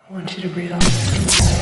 I want you to breathe on this.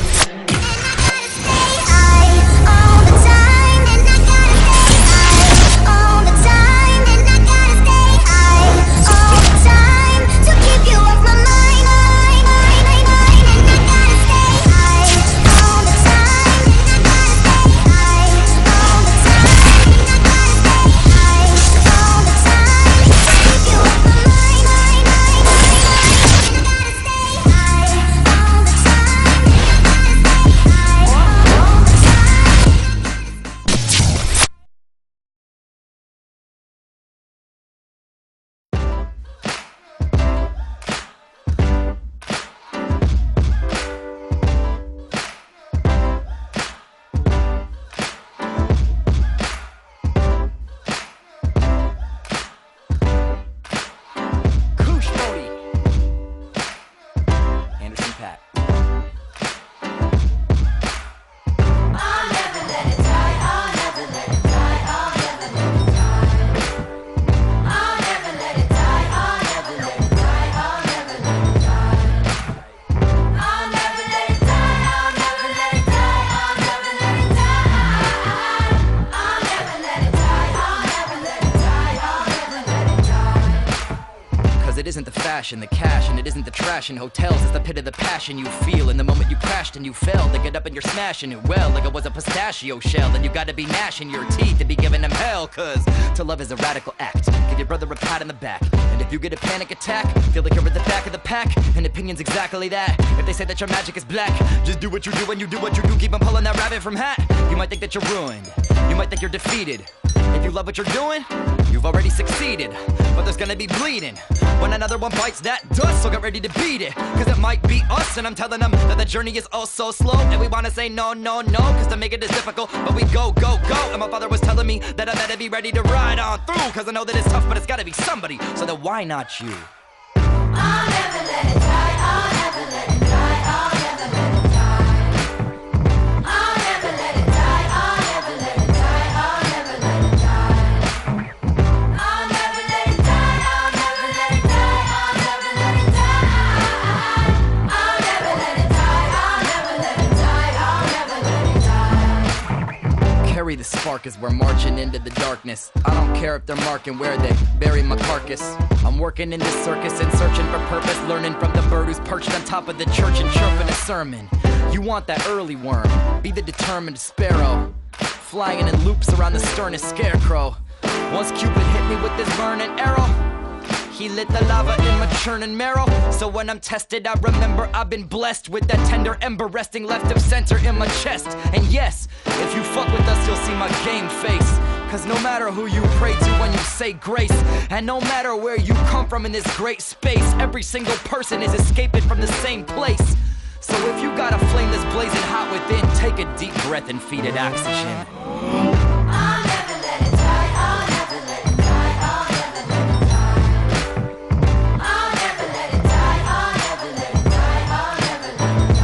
It isn't the fashion, the cash, and it isn't the trash in hotels. It's the pit of the passion you feel in the moment you crashed and you fell. To get up and you're smashing it well, like it was a pistachio shell. And you gotta be gnashing your teeth to be giving them hell. Cause to love is a radical act. Give your brother a pat in the back. And if you get a panic attack, feel like you're at the back of the pack. And opinion's exactly that. If they say that your magic is black, just do what you do and you do what you do. Keep on pulling that rabbit from hat. You might think that you're ruined. You might think you're defeated. If you love what you're doing, you've already succeeded. But there's gonna be bleeding when another one bites that dust, so get ready to beat it. Cause it might be us, and I'm telling them that the journey is oh so slow. And we wanna say no, no, no, cause to make it is difficult, but we go, go, go. And my father was telling me that I better be ready to ride on through. Cause I know that it's tough, but it's gotta be somebody. So then why not you? I'll never let it die, I'll never let it die, I'll never let it die. I'll never let it die, I'll never let it die, I'll never let it die. I'll never let it die, I'll never let it die, I'll never let it die. I'll never let it die, I'll never let it die, I'll never let it die. Carry the spark as we're marching into the darkness. I don't care if they're marking where they bury my carcass. I'm working in this circus and searching for purpose, learning from the bird who's perched on top of the church and chirping a sermon. You want that early worm, be the determined sparrow, flying in loops around the sternest scarecrow. Once Cupid hit me with this burning arrow, he lit the lava in my churning marrow. So when I'm tested, I remember I've been blessed with that tender ember resting left of center in my chest. And yes, if you fuck with us, you'll see my game face. Cause no matter who you pray to when you say grace, and no matter where you come from in this great space, every single person is escaping from the same place. So if you got a flame that's blazing hot within, take a deep breath and feed it oxygen. I'll never let it die, I'll never let it die, I'll never let it die. I'll never let it die, I'll never let it die, I'll never let it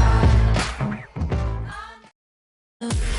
die.